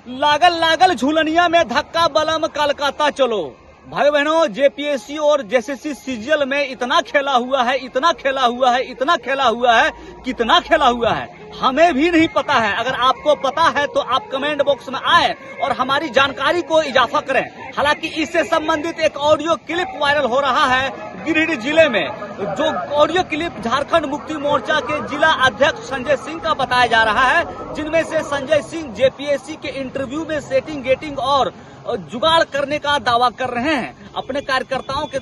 लागल लागल झूलनिया में धक्का बलम कलकत्ता चलो। भाई बहनों, जेपीएससी और जेएसएससी सीजीएल में इतना खेला हुआ है, इतना खेला हुआ है, इतना खेला हुआ है, कितना खेला हुआ है हमें भी नहीं पता है। अगर आपको पता है तो आप कमेंट बॉक्स में आए और हमारी जानकारी को इजाफा करें। हालांकि इससे संबंधित एक ऑडियो क्लिप वायरल हो रहा है गिरिडीह जिले में। जो ऑडियो क्लिप झारखंड मुक्ति मोर्चा के जिला अध्यक्ष संजय सिंह का बताया जा रहा है, जिनमें से संजय सिंह जेपीएससी के इंटरव्यू में सेटिंग गेटिंग और जुगाड़ करने का दावा कर रहे हैं अपने कार्यकर्ताओं के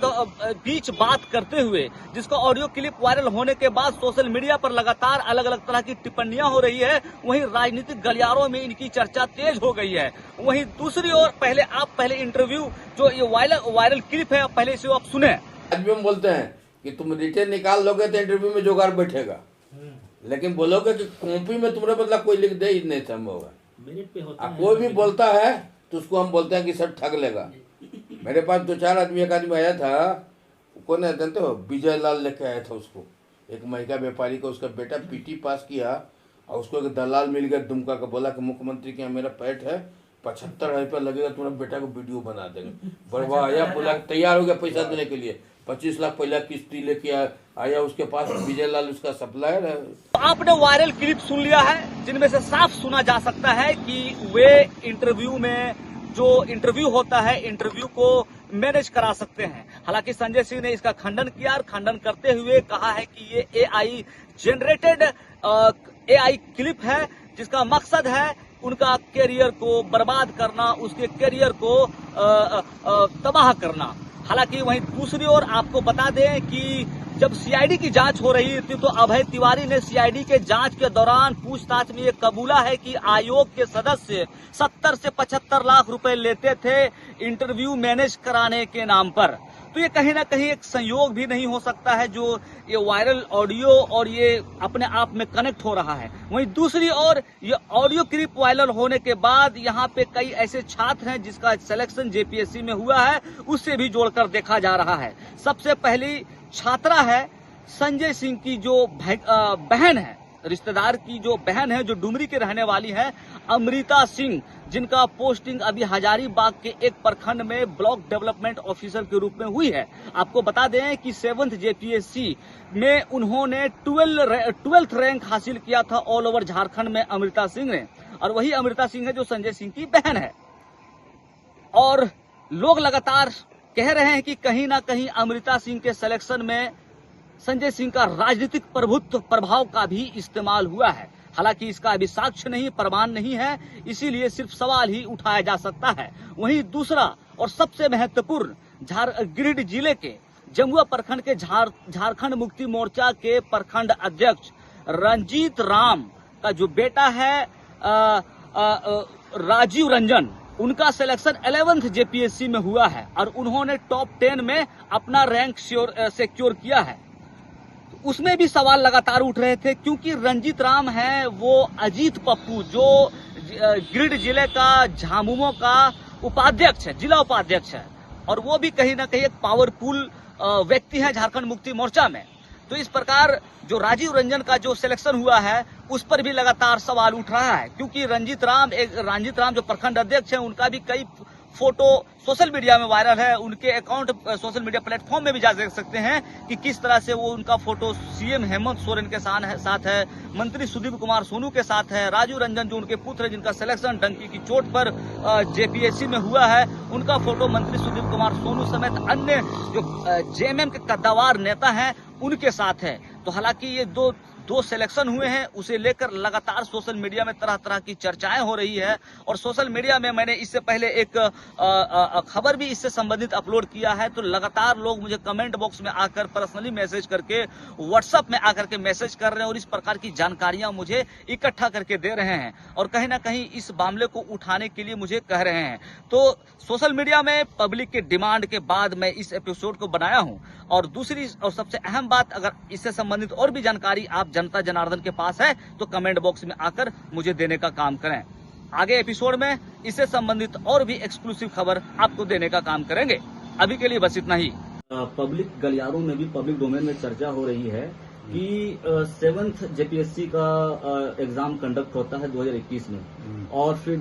बीच बात करते हुए, जिसका ऑडियो क्लिप वायरल होने के बाद सोशल मीडिया पर लगातार अलग अलग तरह की टिप्पणियां हो रही है। वहीं राजनीतिक गलियारों में इनकी चर्चा तेज हो गई है। वहीं दूसरी ओर पहले इंटरव्यू जो ये वायरल क्लिप है, पहले इसे आप सुने। आज भी हम बोलते हैं कि तुम रिटेन निकाल लोगे तो इंटरव्यू में जुगाड़ बैठेगा, लेकिन बोलोगे कि कॉपी में तुम्हारे बदला कोई लिख दे, नहीं संभव होगा। कोई भी बोलता है तो उसको हम बोलते हैं कि सब ठग लेगा। मेरे पास 2-4 आदमी, एक आदमी आया था, कौन है जानते हो, विजय लाल लेके आया था उसको, एक महिला व्यापारी को उसका बेटा पीटी पास किया और उसको एक दलाल मिल गया दुमका का, बोला कि मुख्यमंत्री के यहाँ मेरा पैठ है, 75,000 रुपया लगेगा, तुम्हारे बेटा को वीडियो बना देंगे। बड़वा आया, बोला तैयार हो गया पैसा देने के लिए, 25 लाख पहला किस्ती लेके आया उसके पास, विजय लाल उसका सप्लायर है। आपने वायरल क्लिप सुन लिया है, जिनमें से साफ सुना जा सकता है कि वे इंटरव्यू में जो इंटरव्यू होता है, इंटरव्यू को मैनेज करा सकते हैं। हालांकि संजय सिंह ने इसका खंडन किया और खंडन करते हुए कहा है कि ये एआई जनरेटेड एआई क्लिप है, जिसका मकसद है उनका कैरियर को बर्बाद करना, उसके कैरियर को तबाह करना। हालांकि वहीं दूसरी ओर आपको बता दें कि जब सीआईडी की जांच हो रही थी तो अभय तिवारी ने सीआईडी के जांच के दौरान पूछताछ में ये कबूला है कि आयोग के सदस्य 70 से 75 लाख रुपए लेते थे इंटरव्यू मैनेज कराने के नाम पर। तो ये कहीं ना कहीं एक संयोग भी नहीं हो सकता है जो ये वायरल ऑडियो और ये अपने आप में कनेक्ट हो रहा है। वहीं दूसरी ओर ये ऑडियो क्लिप वायरल होने के बाद यहाँ पे कई ऐसे छात्र हैं जिसका सिलेक्शन जेपीएससी में हुआ है, उससे भी जोड़कर देखा जा रहा है। सबसे पहली छात्रा है संजय सिंह की जो बहन है, रिश्तेदार की जो बहन है, जो डुमरी के रहने वाली है, अमृता सिंह, जिनका पोस्टिंग अभी हजारीबाग के एक प्रखंड में ब्लॉक डेवलपमेंट ऑफिसर के रूप में हुई है। आपको बता दें कि 7th जेपीएससी में उन्होंने 12th रैंक हासिल किया था ऑल ओवर झारखंड में अमृता सिंह ने, और वही अमृता सिंह है जो संजय सिंह की बहन है। और लोग लगातार कह रहे हैं कि कहीं ना कहीं अमृता सिंह के सिलेक्शन में संजय सिंह का राजनीतिक प्रभाव का भी इस्तेमाल हुआ है। हालांकि इसका अभी साक्ष्य नहीं, प्रमाण नहीं है, इसीलिए सिर्फ सवाल ही उठाया जा सकता है। वहीं दूसरा और सबसे महत्वपूर्ण गिरिडीह जिले के जमुआ प्रखंड के झारखंड मुक्ति मोर्चा के प्रखंड अध्यक्ष रंजीत राम का जो बेटा है राजीव रंजन, उनका सिलेक्शन 11th जेपीएससी में हुआ है और उन्होंने टॉप 10 में अपना रैंक सिक्योर किया है। उसमें भी सवाल लगातार उठ रहे थे, क्योंकि रंजीत राम है वो अजीत पप्पू जो गिरिडीह जिले का झामुमो का उपाध्यक्ष है, जिला उपाध्यक्ष है, और वो भी कहीं ना कहीं एक पावरफुल व्यक्ति है झारखंड मुक्ति मोर्चा में। तो इस प्रकार जो राजीव रंजन का जो सिलेक्शन हुआ है उस पर भी लगातार सवाल उठ रहा है, क्योंकि रंजीत राम जो प्रखंड अध्यक्ष हैं, उनका भी कई फोटो सोशल मीडिया में वायरल है। उनके अकाउंट सोशल मीडिया प्लेटफॉर्म में भी जा देख सकते हैं कि किस तरह से वो उनका फोटो सीएम हेमंत सोरेन के साथ है, मंत्री सुदीप कुमार सोनू के साथ है। राजीव रंजन जो उनके पुत्र है, जिनका सिलेक्शन डंकी की चोट पर जेपीएससी में हुआ है, उनका फोटो मंत्री सुदीप कुमार सोनू समेत अन्य जो जेएमएम के कद्दावर नेता हैं उनके साथ है। तो हालांकि ये दो सिलेक्शन हुए हैं, उसे लेकर लगातार सोशल मीडिया में तरह तरह की चर्चाएं हो रही है। और सोशल मीडिया में मैंने इससे पहले एक खबर भी इससे संबंधित अपलोड किया है, तो लगातार लोग मुझे कमेंट बॉक्स में आकर पर्सनली मैसेज करके, व्हाट्सएप में आकर के मैसेज कर रहे हैं और इस प्रकार की जानकारियां मुझे इकट्ठा करके दे रहे हैं और कहीं ना कहीं इस मामले को उठाने के लिए मुझे कह रहे हैं। तो सोशल मीडिया में पब्लिक के डिमांड के बाद मैं इस एपिसोड को बनाया हूं। और दूसरी और सबसे अहम बात, अगर इससे संबंधित और भी जानकारी आप जनता जनार्दन के पास है तो कमेंट बॉक्स में आकर मुझे देने का काम करें। आगे एपिसोड में इससे संबंधित और भी एक्सक्लूसिव खबर आपको देने का काम करेंगे। अभी के लिए बस इतना ही। पब्लिक गलियारों में भी, पब्लिक डोमेन में चर्चा हो रही है कि 7th जेपीएससी का एग्जाम कंडक्ट होता है 2021 में, और फिर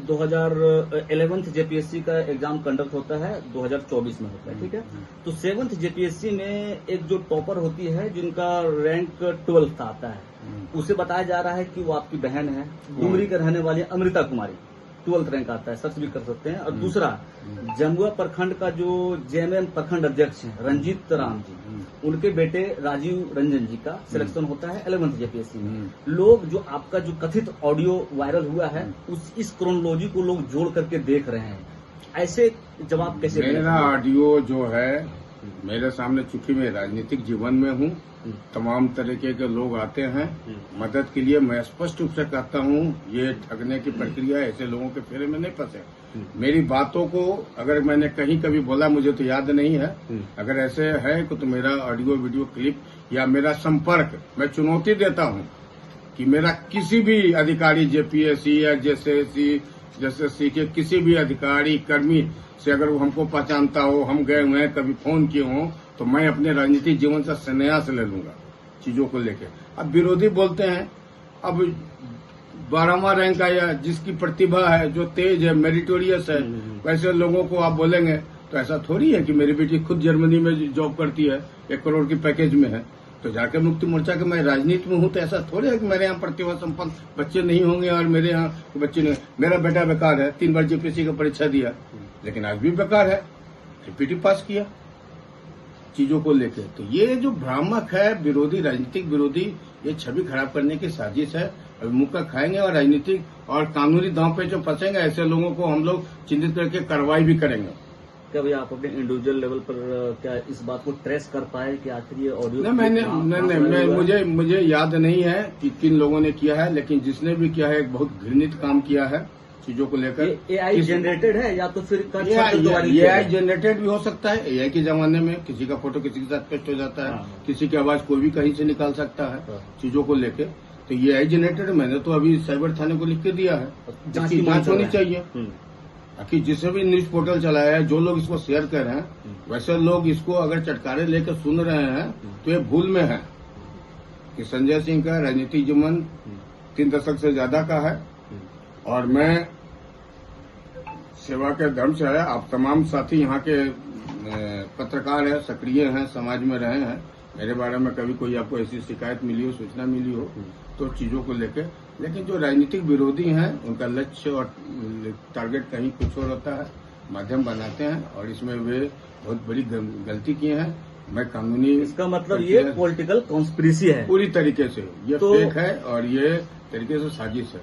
11th जेपीएससी का एग्जाम कंडक्ट होता है 2024 में होता है, ठीक है। तो 7th जेपीएससी में एक जो टॉपर होती है जिनका रैंक 12th आता है, उसे बताया जा रहा है कि वो आपकी बहन है, डुमरी के रहने वाली अमृता कुमारी, 12th रैंक आता है, सर्च भी कर सकते हैं। और दूसरा जमुआ प्रखंड का जो जेएमएम प्रखंड अध्यक्ष हैं रंजीत राम जी, उनके बेटे राजीव रंजन जी का सिलेक्शन होता है 11th जेपीएससी में। लोग जो आपका जो कथित ऑडियो वायरल हुआ है इस क्रोनोलॉजी को लोग जोड़ करके देख रहे हैं, ऐसे जवाब कैसे दें? मेरा ऑडियो जो है मेरे सामने, चूंकि मैं राजनीतिक जीवन में हूँ, तमाम तरीके के लोग आते हैं मदद के लिए। मैं स्पष्ट रूप से कहता हूँ ये ठगने की प्रक्रिया है, ऐसे लोगों के फेरे में नहीं फंसे। मेरी बातों को अगर मैंने कहीं कभी बोला मुझे तो याद नहीं है, अगर ऐसे है तो मेरा ऑडियो वीडियो क्लिप या मेरा संपर्क, मैं चुनौती देता हूँ कि मेरा किसी भी अधिकारी जेपीएससी या जेएसएससी के किसी भी अधिकारी कर्मी से अगर वो हमको पहचानता हो, हम गए हुए हैं, कभी फोन किए हों, तो मैं अपने राजनीतिक जीवन से संन्यास ले लूंगा चीजों को लेकर। अब विरोधी बोलते हैं, अब 12वां रैंक आया, जिसकी प्रतिभा है, जो तेज है, मेरिटोरियस है, वैसे लोगों को आप बोलेंगे तो ऐसा थोड़ी है कि मेरी बेटी खुद जर्मनी में जॉब करती है, 1 करोड़ की पैकेज में है, तो झारखंड मुक्ति मोर्चा के मैं राजनीति में हूं, तो ऐसा थोड़ी है कि मेरे यहाँ प्रतिभा संपन्न बच्चे नहीं होंगे और मेरे यहाँ बच्चे नहीं। मेरा बेटा बेकार है, 3 बार जेपीएससी का परीक्षा दिया, लेकिन आज भी बेकार है, रिपीटी पास किया चीजों को लेकर। तो ये जो भ्रामक है विरोधी, राजनीतिक विरोधी, ये छवि खराब करने की साजिश है। अभी मुक्का खाएंगे और राजनीतिक और कानूनी दांव पे जो फंसेंगे ऐसे लोगों को हम लोग चिन्हित करके कार्रवाई भी करेंगे। क्या भैया आप अपने इंडिविजुअल लेवल पर क्या इस बात को ट्रेस कर पाए कि आखिर ये ऑडियो? मुझे याद नहीं है कि किन लोगों ने किया है, लेकिन जिसने भी किया है एक बहुत घृणित काम किया है चीजों को लेकर। एआई जनरेटेड है या तो फिर एआई जनरेटेड भी हो सकता है। एआई के जमाने में किसी का फोटो किसी के साथ पेस्ट हो जाता है, किसी की आवाज कोई भी कहीं से निकाल सकता है चीजों को लेकर। तो ये एआई जनरेटेड, मैंने तो अभी साइबर थाने को लिख के दिया है, जांच होनी चाहिए। कि जिसने भी न्यूज पोर्टल चलाया है, जो लोग इसको शेयर कर रहे हैं, वैसे लोग इसको अगर चटकारे लेकर सुन रहे हैं तो ये भूल में है कि संजय सिंह का राजनीतिक जीवन 3 दशक से ज्यादा का है और मैं सेवा के धर्म से है। आप तमाम साथी यहाँ के पत्रकार हैं, सक्रिय हैं, समाज में रहे हैं, मेरे बारे में कभी कोई आपको ऐसी शिकायत मिली हो, सूचना मिली हो तो चीजों को लेकर। लेकिन जो राजनीतिक विरोधी हैं उनका लक्ष्य और टारगेट कहीं कुछ और होता है, माध्यम बनाते हैं और इसमें वे बहुत बड़ी गलती किए हैं। मैं कानूनी, इसका मतलब ये पॉलिटिकल कॉन्स्पिरेसी है पूरी तरीके से, ये फेक है और ये तरीके से साजिश है।